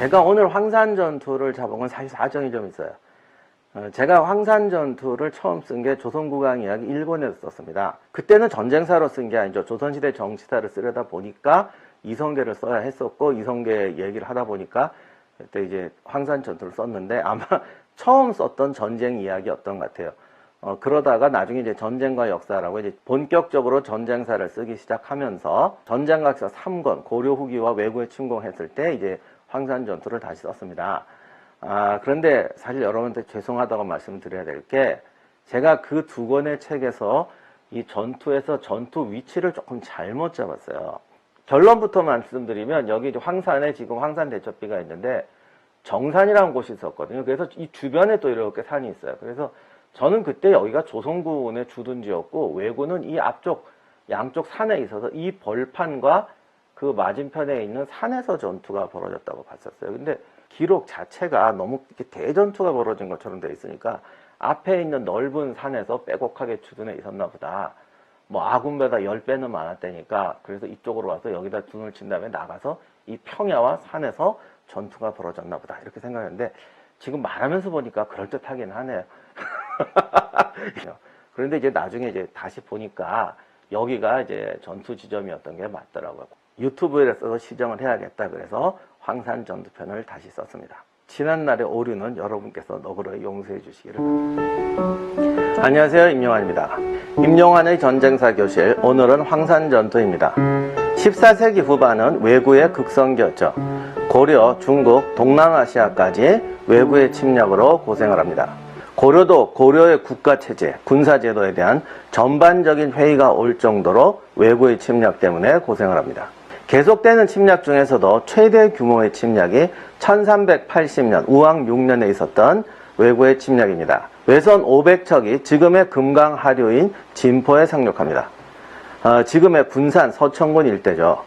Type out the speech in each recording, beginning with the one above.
제가 오늘 황산 전투를 잡은 건 사실 사정이 좀 있어요. 제가 황산 전투를 처음 쓴 게 조선국왕 이야기 일본에서 썼습니다. 그때는 전쟁사로 쓴 게 아니죠. 조선시대 정치사를 쓰려다 보니까 이성계를 써야 했었고, 이성계 얘기를 하다 보니까 그때 이제 황산 전투를 썼는데 아마 처음 썼던 전쟁 이야기였던 것 같아요. 그러다가 나중에 이제 전쟁과 역사라고 이제 본격적으로 전쟁사를 쓰기 시작하면서 전쟁각서 3권, 고려 후기와 왜구에 침공했을 때 이제 황산 전투를 다시 썼습니다. 그런데 사실 여러분한테 죄송하다고 말씀드려야 될 게, 제가 그 두 권의 책에서 이 전투에서 전투 위치를 조금 잘못 잡았어요. 결론부터 말씀드리면, 여기 이제 황산에 지금 황산 대첩비가 있는데 정산이라는 곳이 있었거든요. 그래서 이 주변에 또 이렇게 산이 있어요. 그래서 저는 그때 여기가 조선군의 주둔지였고, 왜구는 이 앞쪽 양쪽 산에 있어서 이 벌판과 그 맞은편에 있는 산에서 전투가 벌어졌다고 봤었어요. 근데 기록 자체가 너무 이렇게 대전투가 벌어진 것처럼 돼 있으니까 앞에 있는 넓은 산에서 빼곡하게 주둔해 있었나 보다. 뭐 아군보다 10배는 많았다니까, 그래서 이쪽으로 와서 여기다 둔을 친 다음에 나가서 이 평야와 산에서 전투가 벌어졌나 보다, 이렇게 생각했는데 지금 말하면서 보니까 그럴듯하긴 하네요. 그런데 이제 나중에 이제 다시 보니까 여기가 이제 전투 지점이었던 게 맞더라고요. 유튜브에 써서 시정을 해야겠다, 그래서 황산 전투편을 다시 썼습니다. 지난날의 오류는 여러분께서 너그러이 용서해 주시기를 바랍니다. 안녕하세요, 임용환입니다. 임용환의 전쟁사 교실, 오늘은 황산 전투입니다. 14세기 후반은 왜구의 극성기였죠. 고려, 중국, 동남아시아까지 왜구의 침략으로 고생을 합니다. 고려도 고려의 국가체제, 군사제도에 대한 전반적인 회의가 올 정도로 왜구의 침략 때문에 고생을 합니다. 계속되는 침략 중에서도 최대 규모의 침략이 1380년 우왕 6년에 있었던 왜구의 침략입니다. 외선 500척이 지금의 금강 하류인 진포에 상륙합니다. 지금의 군산 서천군 일대죠.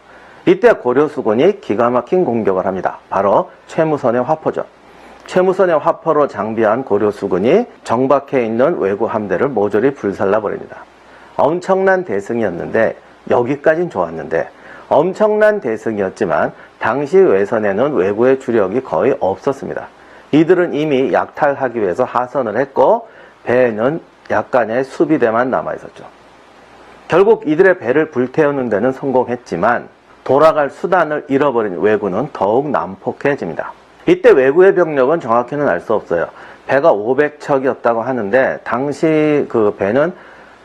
이때 고려수군이 기가 막힌 공격을 합니다. 바로 최무선의 화포죠. 최무선의 화포로 장비한 고려수군이 정박해 있는 왜구 함대를 모조리 불살라버립니다. 엄청난 대승이었는데, 여기까진 좋았는데, 엄청난 대승이었지만 당시 외선에는 왜구의 주력이 거의 없었습니다. 이들은 이미 약탈하기 위해서 하선을 했고, 배에는 약간의 수비대만 남아있었죠. 결국 이들의 배를 불태우는 데는 성공했지만 돌아갈 수단을 잃어버린 왜구는 더욱 난폭해집니다. 이때 왜구의 병력은 정확히는 알 수 없어요. 배가 500척이었다고 하는데, 당시 그 배는,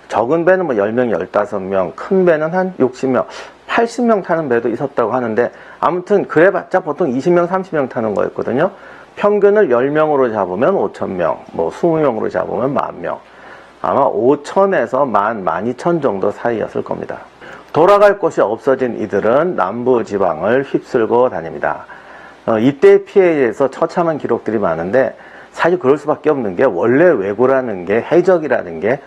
적은 배는 뭐 10명, 15명, 큰 배는 한 60명, 80명 타는 배도 있었다고 하는데, 아무튼 그래봤자 보통 20명, 30명 타는 거였거든요. 평균을 10명으로 잡으면 5,000명, 뭐 20명으로 잡으면 10,000명. 아마 5,000에서 12,000 정도 사이였을 겁니다. 돌아갈 곳이 없어진 이들은 남부 지방을 휩쓸고 다닙니다. 이때의 피해에 대해서 처참한 기록들이 많은데, 사실 그럴 수밖에 없는 게, 원래 왜구라는 게, 해적이라는 게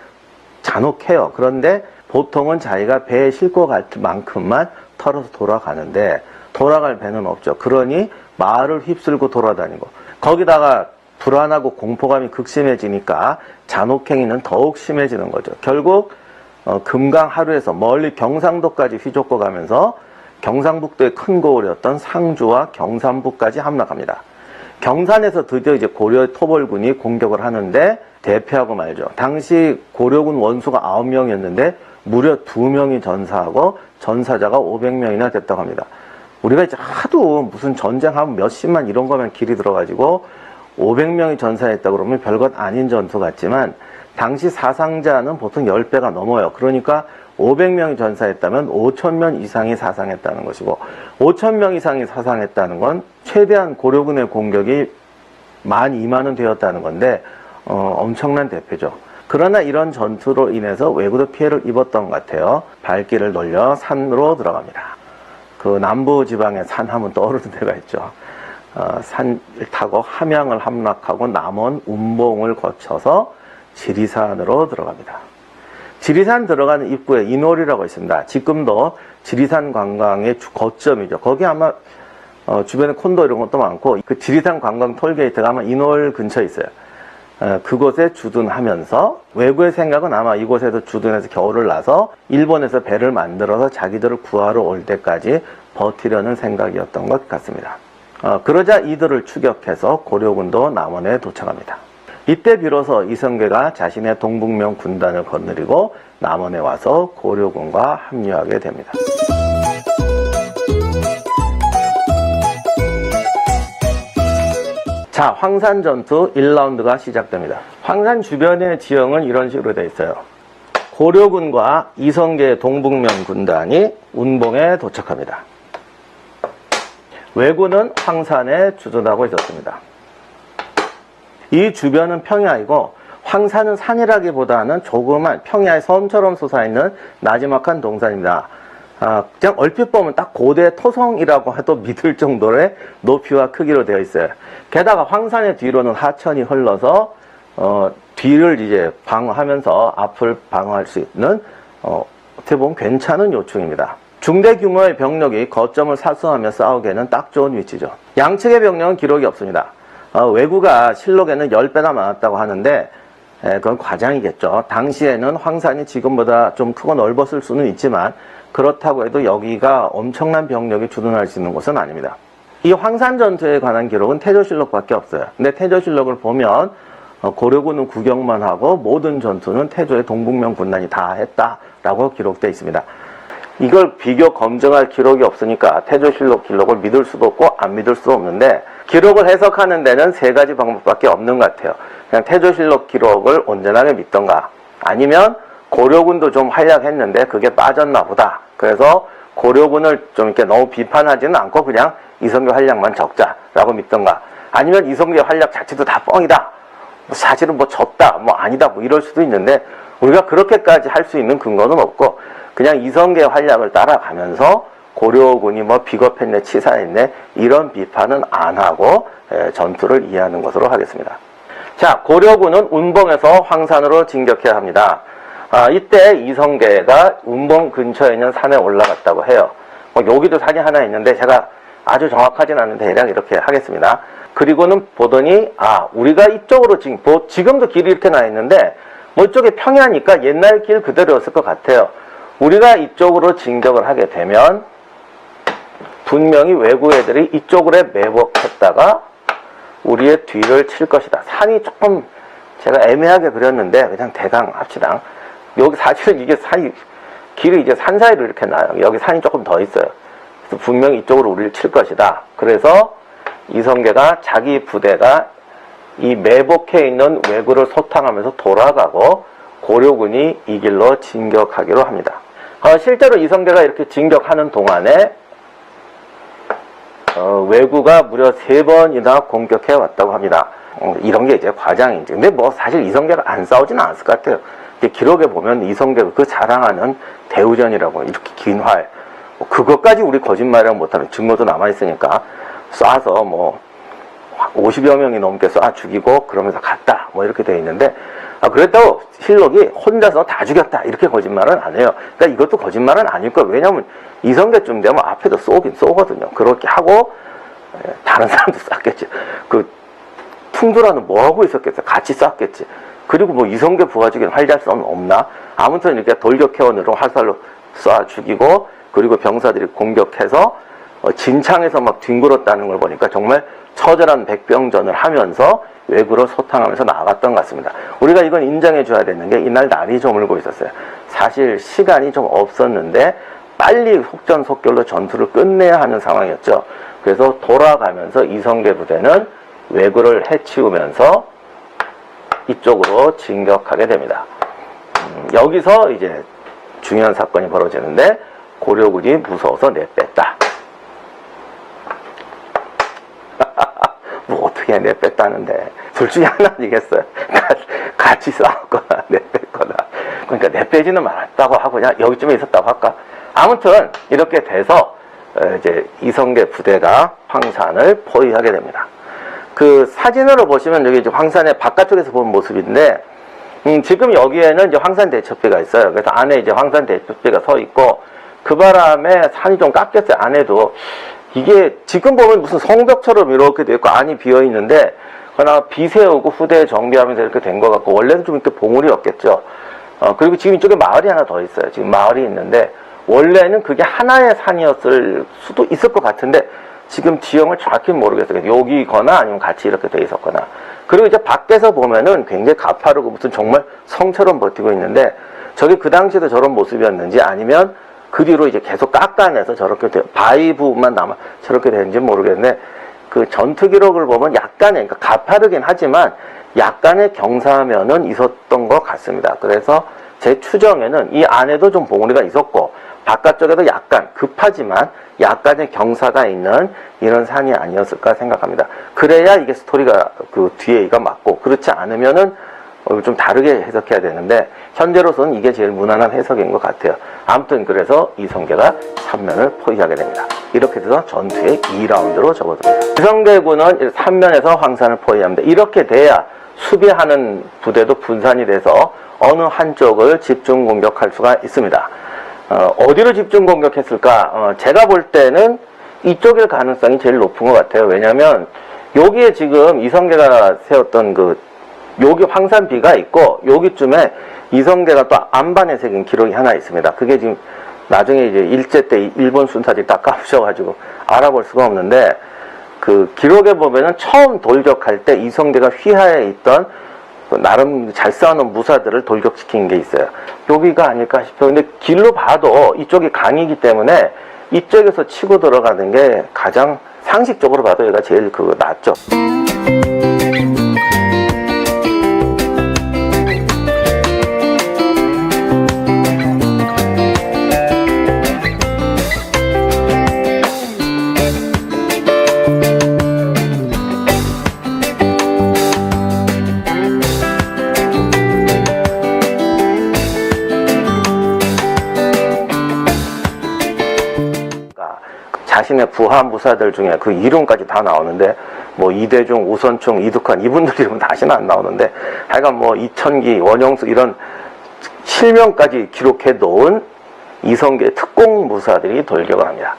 잔혹해요. 그런데 보통은 자기가 배에 싣고 갈 만큼만 털어서 돌아가는데, 돌아갈 배는 없죠. 그러니 마을을 휩쓸고 돌아다니고, 거기다가 불안하고 공포감이 극심해지니까 잔혹행위는 더욱 심해지는 거죠. 결국 금강 하류에서 멀리 경상도까지 휘젓고 가면서 경상북도의 큰 고을이었던 상주와 경산부까지 함락합니다. 경산에서 드디어 이제 고려 토벌군이 공격을 하는데 대패하고 말죠. 당시 고려군 원수가 9명이었는데 무려 2명이 전사하고 전사자가 500명이나 됐다고 합니다. 우리가 이제 하도 무슨 전쟁하면 몇십만 이런 거면 길이 들어가지고 500명이 전사했다 그러면 별것 아닌 전투 같지만, 당시 사상자는 보통 10배가 넘어요. 그러니까 500명이 전사했다면 5,000명 이상이 사상했다는 것이고, 5,000명 이상이 사상했다는 건 최대한 고려군의 공격이 12,000은 되었다는 건데, 엄청난 대패죠. 그러나 이런 전투로 인해서 왜구도 피해를 입었던 것 같아요. 발길을 돌려 산으로 들어갑니다. 그 남부 지방에 산 하면 떠오르는 데가 있죠. 산을 타고 함양을 함락하고 남원 운봉을 거쳐서 지리산으로 들어갑니다. 지리산 들어가는 입구에 인월이라고 있습니다. 지금도 지리산 관광의 거점이죠. 거기 아마 주변에 콘도 이런 것도 많고, 그 지리산 관광 톨게이트가 아마 인월 근처에 있어요. 그곳에 주둔하면서, 왜구의 생각은 아마 이곳에서 주둔해서 겨울을 나서 일본에서 배를 만들어서 자기들을 구하러 올 때까지 버티려는 생각이었던 것 같습니다. 그러자 이들을 추격해서 고려군도 남원에 도착합니다. 이때 비로소 이성계가 자신의 동북면 군단을 거느리고 남원에 와서 고려군과 합류하게 됩니다. 자, 황산 전투 1라운드가 시작됩니다. 황산 주변의 지형은 이런 식으로 되어 있어요. 고려군과 이성계의 동북면 군단이 운봉에 도착합니다. 왜군은 황산에 주둔하고 있었습니다. 이 주변은 평야이고 황산은 산이라기보다는 조그만 평야의 섬처럼 솟아있는 나지막한 동산입니다. 그냥 얼핏 보면 딱 고대 토성이라고 해도 믿을 정도의 높이와 크기로 되어 있어요. 게다가 황산의 뒤로는 하천이 흘러서 뒤를 이제 방어하면서 앞을 방어할 수 있는 어떻게 보면 괜찮은 요충입니다. 중대 규모의 병력이 거점을 사수하며 싸우기에는 딱 좋은 위치죠. 양측의 병력은 기록이 없습니다. 왜구가 실록에는 10배나 많았다고 하는데 그건 과장이겠죠. 당시에는 황산이 지금보다 좀 크고 넓었을 수는 있지만 그렇다고 해도 여기가 엄청난 병력이 주둔할 수 있는 곳은 아닙니다. 이 황산 전투에 관한 기록은 태조실록밖에 없어요. 근데 태조실록을 보면 고려군은 구경만 하고 모든 전투는 태조의 동북면 군단이 다 했다라고 기록되어 있습니다. 이걸 비교 검증할 기록이 없으니까 태조실록 기록을 믿을 수도 없고 안 믿을 수도 없는데 기록을 해석하는 데는 3가지 방법밖에 없는 것 같아요. 그냥 태조실록 기록을 온전하게 믿던가 아니면 고려군도 좀 활약했는데 그게 빠졌나 보다. 그래서 고려군을 좀 이렇게 너무 비판하지는 않고 그냥 이성계 활약만 적자라고 믿던가 아니면 이성계 활약 자체도 다 뻥이다. 사실은 뭐 졌다, 뭐 아니다, 뭐 이럴 수도 있는데 우리가 그렇게까지 할 수 있는 근거는 없고 그냥 이성계 활약을 따라가면서 고려군이 뭐 비겁했네, 치사했네 이런 비판은 안 하고 전투를 이해하는 것으로 하겠습니다. 자, 고려군은 운봉에서 황산으로 진격해야 합니다. 이때 이성계가 운봉 근처에 있는 산에 올라갔다고 해요. 여기도 산이 하나 있는데 제가 아주 정확하진 않은데 대략 이렇게 하겠습니다. 그리고는 보더니 우리가 이쪽으로 지금도 길이 이렇게 나 있는데 뭐 이쪽에 평야니까 옛날 길 그대로였을 것 같아요. 우리가 이쪽으로 진격을 하게 되면 분명히 왜구 애들이 이쪽으로 매복했다가 우리의 뒤를 칠 것이다. 산이 조금 제가 애매하게 그렸는데 그냥 대강 합시다. 여기 사실은 이게 길이 이제 산 사이로 이렇게 나요. 여기 산이 조금 더 있어요. 그래서 분명히 이쪽으로 우리를 칠 것이다. 그래서 이성계가 자기 부대가 이 매복해 있는 왜구를 소탕하면서 돌아가고 고려군이 이 길로 진격하기로 합니다. 실제로 이성계가 이렇게 진격하는 동안에 왜구가 무려 3번이나 공격해 왔다고 합니다. 이런 게 이제 과장이지. 근데 뭐 사실 이성계가 안 싸우지는 않았을 것 같아요. 기록에 보면 이성계가 그 자랑하는 대우전이라고 이렇게 긴 활, 그것까지 우리 거짓말이라고 못하는 증거도 남아있으니까 쏴서 뭐 50여 명이 넘게 쏴 죽이고 그러면서 갔다 뭐 이렇게 돼 있는데 그랬다고 실록이 혼자서 다 죽였다 이렇게 거짓말은 안 해요. 그러니까 이것도 거짓말은 아닐 거예요. 왜냐면 이성계쯤 되면 앞에도 쏘긴 쏘거든요. 그렇게 하고 다른 사람도 쐈겠지. 그 풍두라는 뭐 하고 있었겠어요? 같이 쐈겠지. 그리고 뭐 이성계 부하직은 활약성은 없나? 아무튼 이렇게 돌격해원으로 화살로 쏴 죽이고 그리고 병사들이 공격해서 진창에서 막 뒹굴었다는 걸 보니까 정말 처절한 백병전을 하면서 왜구로 소탕하면서 나갔던 것 같습니다. 우리가 이건 인정해 줘야 되는 게 이날 날이 저물고 있었어요. 사실 시간이 좀 없었는데 빨리 속전속결로 전투를 끝내야 하는 상황이었죠. 그래서 돌아가면서 이성계 부대는 왜구를 해치우면서 이쪽으로 진격하게 됩니다. 여기서 이제 중요한 사건이 벌어지는데 고려군이 무서워서 내뺐다. 뭐 어떻게 내뺐다는데 둘 중에 하나 아니겠어요. 같이 싸웠거나 내뺐거나. 그러니까 내빼지는 말았다고 하고 그냥 여기쯤에 있었다고 할까. 아무튼 이렇게 돼서 이제 이성계 부대가 황산을 포위하게 됩니다. 그 사진으로 보시면 여기 이제 황산의 바깥쪽에서 본 모습인데 지금 여기에는 이제 황산 대첩비가 있어요. 그래서 안에 이제 황산 대첩비가 서 있고 그 바람에 산이 좀 깎였어요. 안에도 이게 지금 보면 무슨 성벽처럼 이렇게 돼 있고 안이 비어 있는데 그러나 비 세우고 후대에 정비하면서 이렇게 된 것 같고 원래는 좀 이렇게 봉우리였겠죠. 그리고 지금 이쪽에 마을이 하나 더 있어요. 지금 마을이 있는데 원래는 그게 하나의 산이었을 수도 있을 것 같은데 지금 지형을 정확히 모르겠어요. 여기거나 아니면 같이 이렇게 돼 있었거나. 그리고 이제 밖에서 보면은 굉장히 가파르고 무슨 정말 성처럼 버티고 있는데 저게 그 당시에도 저런 모습이었는지 아니면 그 뒤로 이제 계속 깎아내서 저렇게 바위 부분만 남아 저렇게 되는지 모르겠는데 그 전투 기록을 보면 약간의, 그러니까 가파르긴 하지만 약간의 경사면은 있었던 것 같습니다. 그래서 제 추정에는 이 안에도 좀 봉우리가 있었고 바깥쪽에도 약간 급하지만 약간의 경사가 있는 이런 산이 아니었을까 생각합니다. 그래야 이게 스토리가 그 뒤에 이가 맞고 그렇지 않으면은 좀 다르게 해석해야 되는데 현재로서는 이게 제일 무난한 해석인 것 같아요. 아무튼 그래서 이성계가 삼면을 포위하게 됩니다. 이렇게 돼서 전투의 2라운드로 접어듭니다. 이성계군은 3면에서 황산을 포위합니다. 이렇게 돼야 수비하는 부대도 분산이 돼서 어느 한쪽을 집중 공격할 수가 있습니다. 어디로 집중 공격했을까? 제가 볼 때는 이쪽일 가능성이 제일 높은 것 같아요. 왜냐하면 여기에 지금 이성계가 세웠던 여기 황산비가 있고 여기쯤에 이성계가 또 안반에 새긴 기록이 하나 있습니다. 그게 지금 나중에 이제 일제 때 일본 순사들이 다 까부셔가지고 알아볼 수가 없는데 그 기록에 보면은 처음 돌격할 때 이성계가 휘하에 있던 나름 잘 싸우는 무사들을 돌격시킨 게 있어요. 여기가 아닐까 싶어요. 근데 길로 봐도 이쪽이 강이기 때문에 이쪽에서 치고 들어가는 게 가장 상식적으로 봐도 얘가 제일 낫죠. 자신의 부하무사들 중에 그 이름까지 다 나오는데 뭐 이대중, 우선충, 이두칸 이분들 이름 다시는 안 나오는데 하여간 뭐 이천기, 원영수 이런 실명까지 기록해 놓은 이성계 특공무사들이 돌격을 합니다.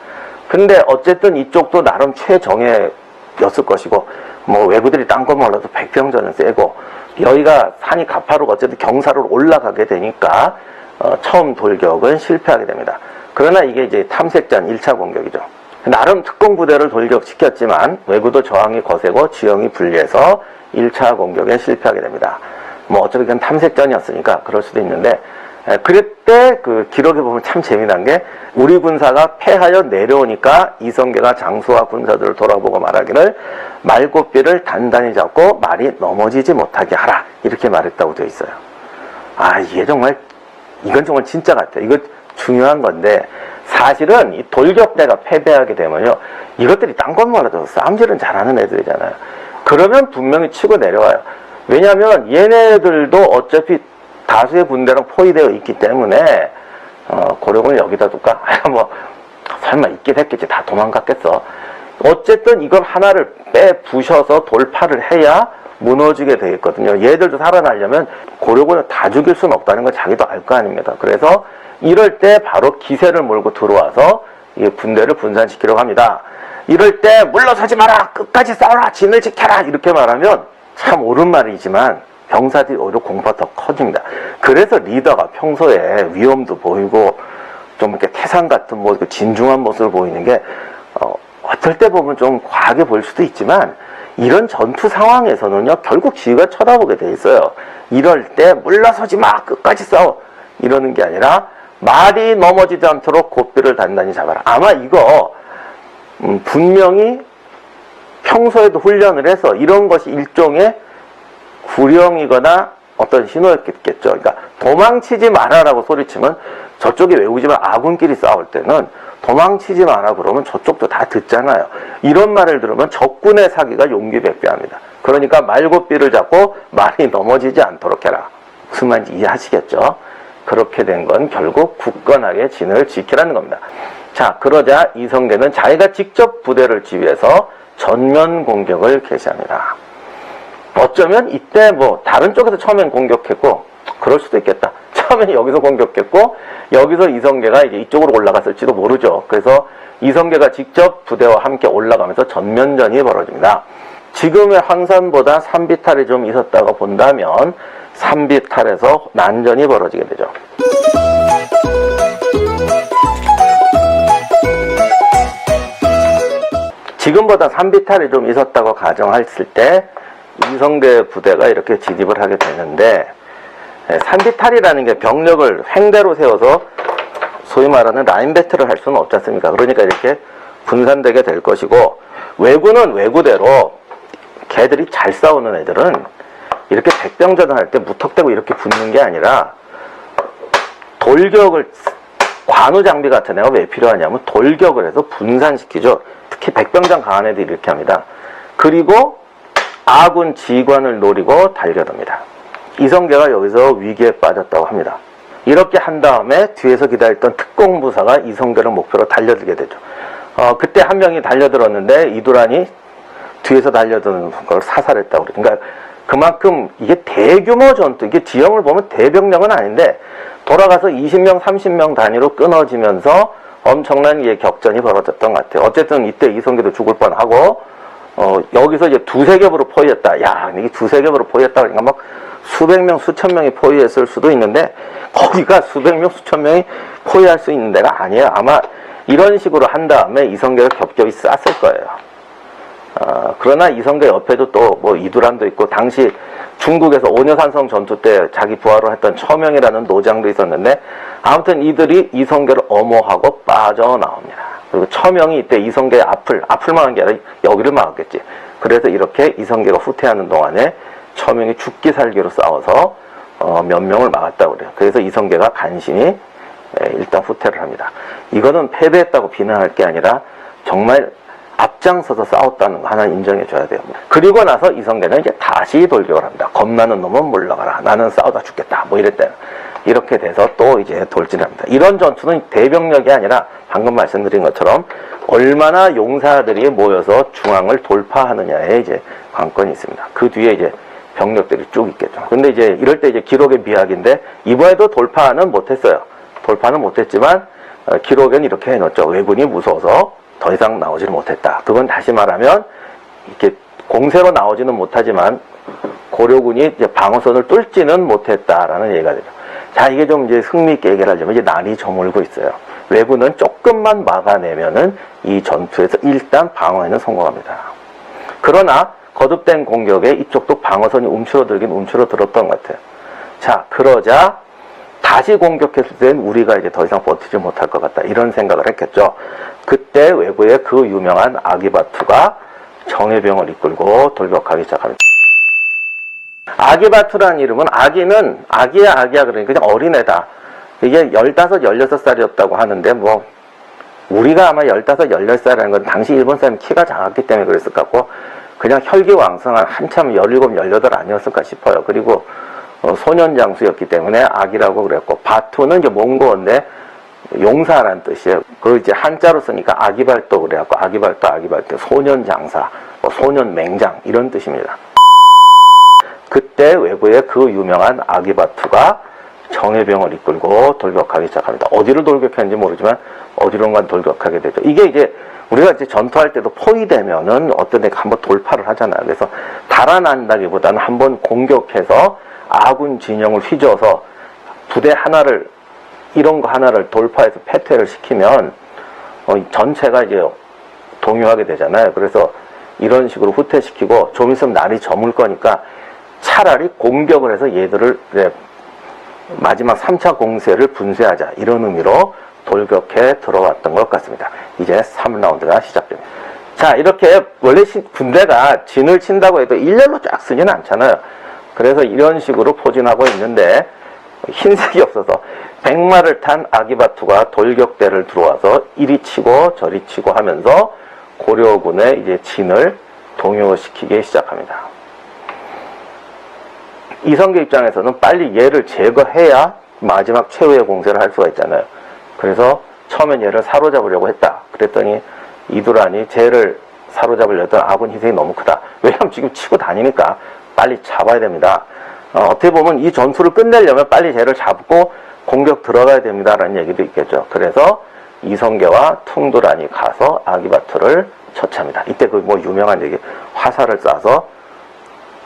근데 어쨌든 이쪽도 나름 최정예였을 것이고 뭐 외구들이 딴 거 몰라도 백병전은 세고 여기가 산이 가파르고 어쨌든 경사로 올라가게 되니까 처음 돌격은 실패하게 됩니다. 그러나 이게 이제 탐색전 1차 공격이죠. 나름 특공부대를 돌격시켰지만 외구도 저항이 거세고 지형이 불리해서 1차 공격에 실패하게 됩니다. 뭐 어차피 그건 탐색전이었으니까 그럴 수도 있는데 그때 그 기록에 보면 참 재미난 게 우리 군사가 패하여 내려오니까 이성계가 장수와 군사들을 돌아보고 말하기를 말고삐를 단단히 잡고 말이 넘어지지 못하게 하라 이렇게 말했다고 되어 있어요. 아 이건 정말 진짜 같아요. 이거 중요한 건데 사실은 이 돌격대가 패배하게 되면요 이것들이 딴 건 몰라도 싸움질은 잘하는 애들이잖아요. 그러면 분명히 치고 내려와요. 왜냐하면 얘네들도 어차피 다수의 군대랑 포위되어 있기 때문에 고령을 여기다 둘까? 뭐 설마 있긴 했겠지. 다 도망갔겠어. 어쨌든 이걸 하나를 빼부셔서 돌파를 해야 무너지게 되겠거든요. 얘들도 살아나려면 고려군을 다 죽일 수는 없다는 걸 자기도 알 거 아닙니까? 그래서 이럴 때 바로 기세를 몰고 들어와서 이 군대를 분산시키려고 합니다. 이럴 때 물러서지 마라! 끝까지 싸워라! 진을 지켜라! 이렇게 말하면 참 옳은 말이지만 병사들이 오히려 공포가 더 커집니다. 그래서 리더가 평소에 위험도 보이고 좀 이렇게 태산 같은 뭐 진중한 모습을 보이는 게 어떨 때 보면 좀 과하게 보일 수도 있지만 이런 전투 상황에서는요 결국 지휘가 쳐다보게 돼 있어요. 이럴 때 물러서지 마! 끝까지 싸워! 이러는 게 아니라 말이 넘어지지 않도록 고삐를 단단히 잡아라. 아마 이거 분명히 평소에도 훈련을 해서 이런 것이 일종의 구령이거나 어떤 신호였겠죠. 그러니까 도망치지 마라라고 소리치면 저쪽이 외우지만 아군끼리 싸울 때는 도망치지 마라 그러면 저쪽도 다 듣잖아요. 이런 말을 들으면 적군의 사기가 용기백배합니다. 그러니까 말고삐를 잡고 말이 넘어지지 않도록 해라. 무슨 말인지 이해하시겠죠? 그렇게 된 건 결국 굳건하게 진을 지키라는 겁니다. 자, 그러자 이성계는 자기가 직접 부대를 지휘해서 전면 공격을 개시합니다. 어쩌면 이때 뭐 다른 쪽에서 처음엔 공격했고 그럴 수도 있겠다. 처음엔 여기서 공격했고 여기서 이성계가 이제 이쪽으로 올라갔을지도 모르죠. 그래서 이성계가 직접 부대와 함께 올라가면서 전면전이 벌어집니다. 지금의 황산보다 산비탈이 좀 있었다고 본다면 산비탈에서 난전이 벌어지게 되죠. 처음보다 산비탈이 좀 있었다고 가정했을 때 이성계 부대가 이렇게 진입을 하게 되는데, 산비탈이라는 게 병력을 횡대로 세워서 소위 말하는 라인 배틀을 할 수는 없지 않습니까? 그러니까 이렇게 분산되게 될 것이고, 왜군은 왜구대로 걔들이 잘 싸우는 애들은 이렇게 백병전을 할 때 무턱대고 이렇게 붙는 게 아니라 돌격을, 관우 장비 같은 애가 왜 필요하냐면 돌격을 해서 분산시키죠. 특히 백병장 강한 애들이 이렇게 합니다. 그리고 아군 지휘관을 노리고 달려듭니다. 이성계가 여기서 위기에 빠졌다고 합니다. 이렇게 한 다음에 뒤에서 기다렸던 특공부사가 이성계를 목표로 달려들게 되죠. 그때 한 명이 달려들었는데 이두란이 뒤에서 달려드는 걸 사살했다고 그래요. 그러니까 그만큼 이게 대규모 전투, 이게 지형을 보면 대병력은 아닌데 돌아가서 20명, 30명 단위로 끊어지면서 엄청난 격전이 벌어졌던 것 같아요. 어쨌든 이때 이성계도 죽을 뻔하고, 여기서 이제 두세 겹으로 포위했다. 야, 이게 두세 겹으로 포위했다. 그러니까 막 수백 명, 수천 명이 포위했을 수도 있는데, 거기가 수백 명, 수천 명이 포위할 수 있는 데가 아니에요. 아마 이런 식으로 한 다음에 이성계가 겹겹이 쌌을 거예요. 그러나 이성계 옆에도 또 뭐 이두란도 있고, 당시 중국에서 오녀산성 전투 때 자기 부하로 했던 처명이라는 노장도 있었는데, 아무튼 이들이 이성계를 엄호하고 빠져나옵니다. 그리고 처명이 이때 이성계의 앞을 막은 게 아니라 여기를 막았겠지. 그래서 이렇게 이성계가 후퇴하는 동안에 처명이 죽기 살기로 싸워서 몇 명을 막았다고 그래요. 그래서 이성계가 간신히 일단 후퇴를 합니다. 이거는 패배했다고 비난할 게 아니라 정말 앞장서서 싸웠다는 거 하나 인정해줘야 돼요. 그리고 나서 이성계는 이제 다시 돌격을 합니다. 겁나는 놈은 물러가라. 나는 싸우다 죽겠다. 뭐 이랬대요. 이렇게 돼서 또 이제 돌진합니다. 이런 전투는 대병력이 아니라 방금 말씀드린 것처럼 얼마나 용사들이 모여서 중앙을 돌파하느냐에 이제 관건이 있습니다. 그 뒤에 이제 병력들이 쭉 있겠죠. 근데 이제 이럴 때 이제 기록의 미학인데, 이번에도 돌파는 못했어요. 돌파는 못했지만 기록엔 이렇게 해놓죠. 왜군이 무서워서 더 이상 나오지는 못했다. 그건 다시 말하면 이렇게 공세로 나오지는 못하지만 고려군이 이제 방어선을 뚫지는 못했다라는 얘기가 되죠. 자, 이게 좀 이제 흥미있게 얘기를 하자면 이제 날이 저물고 있어요. 왜군은 조금만 막아내면은 이 전투에서 일단 방어에는 성공합니다. 그러나 거듭된 공격에 이쪽도 방어선이 움츠러들긴 움츠러들었던 것 같아요. 자, 그러자 다시 공격했을 땐 우리가 이제 더 이상 버티지 못할 것 같다. 이런 생각을 했겠죠. 그때 외부의 그 유명한 아기바투가 정예병을 이끌고 돌격하기 시작합니다. 아기바투라는 이름은, 아기야 그러니까 그냥 어린애다. 이게 15, 16살이었다고 하는데, 뭐 우리가 아마 15, 16살이라는 건 당시 일본 사람이 키가 작았기 때문에 그랬을 것 같고, 그냥 혈기왕성한 한참 17, 18 아니었을까 싶어요. 그리고 소년장수였기 때문에 아기라고 그랬고, 바투는 이제 몽고어인데 용사라는 뜻이에요. 그걸 이제 한자로 쓰니까 아기발도 그래갖고 아기발도 소년장사, 소년맹장 이런 뜻입니다. 그때 외부의 그 유명한 아기바투가 정예병을 이끌고 돌격하기 시작합니다. 어디를 돌격했는지 모르지만 어디론가 돌격하게 되죠. 이게 이제 우리가 이제 전투할 때도 포위되면은 어떤 데가 한번 돌파를 하잖아요. 그래서 달아난다기보다는 한번 공격해서 아군 진영을 휘저어서 부대 하나를, 이런 거 하나를 돌파해서 패퇴를 시키면 전체가 이제 동요하게 되잖아요. 그래서 이런 식으로 후퇴시키고 좀 있으면 날이 저물 거니까 차라리 공격을 해서 얘들을 마지막 3차 공세를 분쇄하자, 이런 의미로 돌격해 들어왔던 것 같습니다. 이제 3라운드가 시작됩니다. 자, 이렇게 원래 군대가 진을 친다고 해도 일렬로 쫙 쓰지는 않잖아요. 그래서 이런 식으로 포진하고 있는데 흰색이 없어서 백마를 탄 아기바투가 돌격대를 들어와서 이리 치고 저리 치고 하면서 고려군의 이제 진을 동요시키기 시작합니다. 이성계 입장에서는 빨리 얘를 제거해야 마지막 최후의 공세를 할 수가 있잖아요. 그래서 처음엔 얘를 사로잡으려고 했다. 그랬더니 이두란이 쟤를 사로잡으려던 아군 희생이 너무 크다. 왜냐하면 지금 치고 다니니까 빨리 잡아야 됩니다. 어떻게 보면 이 전투를 끝내려면 빨리 쟤를 잡고 공격 들어가야 됩니다라는 얘기도 있겠죠. 그래서 이성계와 퉁두란이 가서 아기바투를 처치합니다. 이때 그 뭐 유명한 얘기, 화살을 쏴서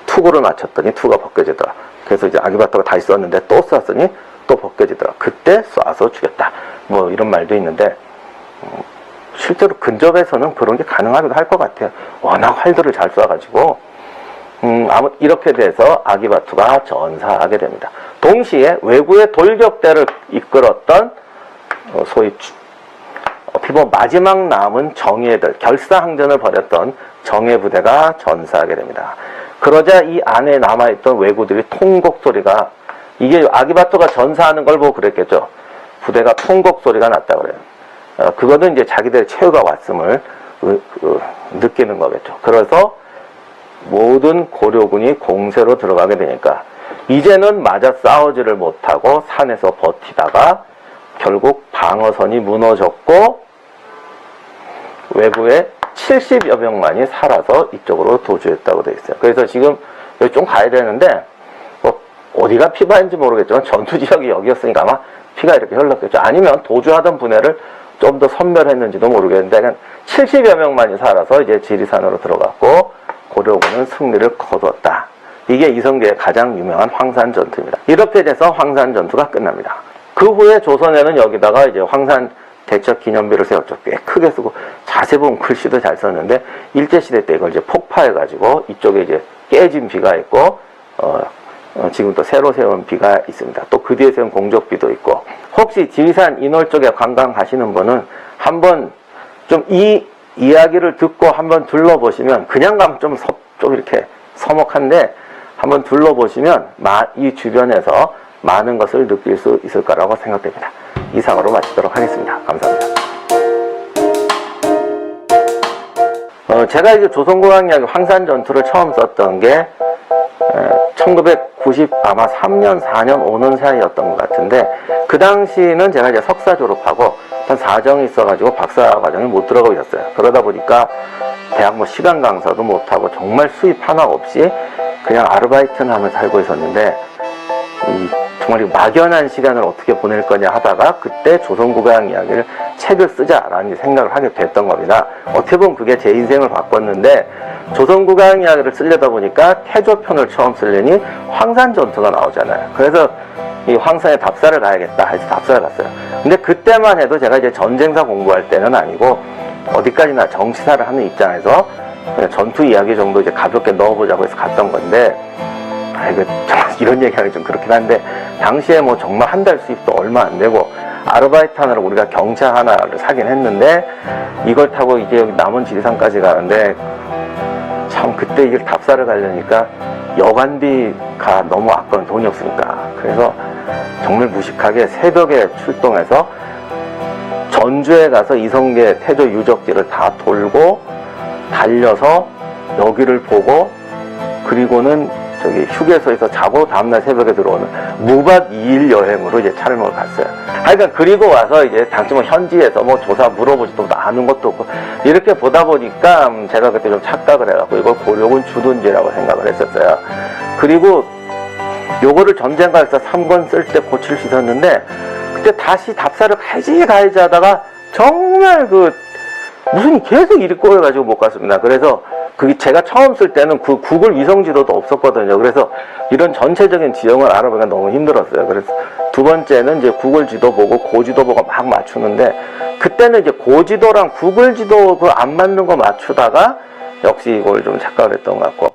투구를 맞췄더니 투가 벗겨지더라. 그래서 이제 아기바투가 다시 쐈는데 또 쐈더니 또 벗겨지더라. 그때 쏴서 죽였다. 뭐 이런 말도 있는데, 실제로 근접에서는 그런 게 가능하기도 할 것 같아요. 워낙 활들을 잘 쏴가지고. 이렇게 돼서 아기바투가 전사하게 됩니다. 동시에 왜구의 돌격대를 이끌었던 소위 어떻게 보면 마지막 남은 정예들, 결사항전을 벌였던 정예 부대가 전사하게 됩니다. 그러자 이 안에 남아있던 왜구들이 통곡 소리가, 이게 아기바투가 전사하는 걸 보고 그랬겠죠. 부대가 통곡 소리가 났다 그래요. 그거는 이제 자기들의 최후가 왔음을 느끼는 거겠죠. 그래서 모든 고려군이 공세로 들어가게 되니까 이제는 맞아 싸우지를 못하고 산에서 버티다가 결국 방어선이 무너졌고 외부에 70여 명만이 살아서 이쪽으로 도주했다고 되어 있어요. 그래서 지금 여기 좀 가야 되는데 뭐 어디가 피바인지 모르겠지만 전투 지역이 여기였으니까 아마 피가 이렇게 흘렀겠죠. 아니면 도주하던 부대를 좀 더 선멸했는지도 모르겠는데 그냥 70여 명만이 살아서 이제 지리산으로 들어갔고 고려군은 승리를 거뒀다. 이게 이성계의 가장 유명한 황산 전투입니다. 이렇게 돼서 황산 전투가 끝납니다. 그 후에 조선에는 여기다가 이제 황산 대첩 기념비를 세웠죠. 꽤 크게 쓰고 자세히 보면 글씨도 잘 썼는데 일제시대 때 이걸 이제 폭파해가지고 이쪽에 이제 깨진 비가 있고 지금 또 새로 세운 비가 있습니다. 또 그 뒤에 세운 공적비도 있고 혹시 지리산 인월 쪽에 관광 가시는 분은 한번 좀 이 이야기를 듣고 한번 둘러보시면 그냥 가면 좀 이렇게 서먹한데 한번 둘러보시면 이 주변에서 많은 것을 느낄 수 있을 거라고 생각됩니다. 이상으로 마치도록 하겠습니다. 감사합니다. 제가 이제 조선국왕이야기 황산 전투를 처음 썼던 게 1990 아마 3년 4년 5년 사이였던 것 같은데 그 당시는 제가 이제 석사 졸업하고 한 사정이 있어가지고 박사 과정에 못 들어가고 있었어요. 그러다 보니까 대학 뭐 시간 강사도 못하고 정말 수입 하나 없이 그냥 아르바이트는 하면서 살고 있었는데 정말 막연한 시간을 어떻게 보낼 거냐 하다가 그때 조선국왕 이야기를 책을 쓰자라는 생각을 하게 됐던 겁니다. 어떻게 보면 그게 제 인생을 바꿨는데 조선국왕 이야기를 쓰려다 보니까 태조편을 처음 쓰려니 황산 전투가 나오잖아요. 그래서 이 황산에 답사를 가야겠다 해서 답사를 갔어요. 근데 그때만 해도 제가 이제 전쟁사 공부할 때는 아니고 어디까지나 정치사를 하는 입장에서 그냥 전투 이야기 정도 이제 가볍게 넣어보자고 해서 갔던 건데 이런 얘기하기 좀 그렇긴 한데 당시에 뭐 정말 한 달 수입도 얼마 안 되고 아르바이트 하느라 우리가 경차 하나를 사긴 했는데 이걸 타고 이제 여기 남원 지리산까지 가는데 참 그때 이걸 답사를 가려니까 여관비가 너무 아까운 돈이 없으니까 그래서 정말 무식하게 새벽에 출동해서 전주에 가서 이성계 태조 유적지를 다 돌고 달려서 여기를 보고 그리고는 저기 휴게소에서 자고 다음날 새벽에 들어오는 무박 2일 여행으로 이제 촬영을 갔어요. 하여간 그리고 와서 이제 당시 뭐 현지에서 뭐 조사 물어보지도 아는 것도 없고 이렇게 보다 보니까 제가 그때 좀 착각을 해갖고 이걸 고려군 주둔지라고 생각을 했었어요. 그리고 요거를 전쟁가에서 3권 쓸 때 고칠 수 있었는데 그때 다시 답사를 가야지 하다가 정말 무슨 계속 일이 꼬여가지고 못 갔습니다. 그래서 그게 제가 처음 쓸 때는 구글 위성지도도 없었거든요. 그래서 이런 전체적인 지형을 알아보기가 너무 힘들었어요. 그래서 두 번째는 이제 구글 지도 보고 고지도 보고 막 맞추는데 그때는 이제 고지도랑 구글 지도 안 맞는 거 맞추다가 역시 이걸 좀 착각을 했던 것 같고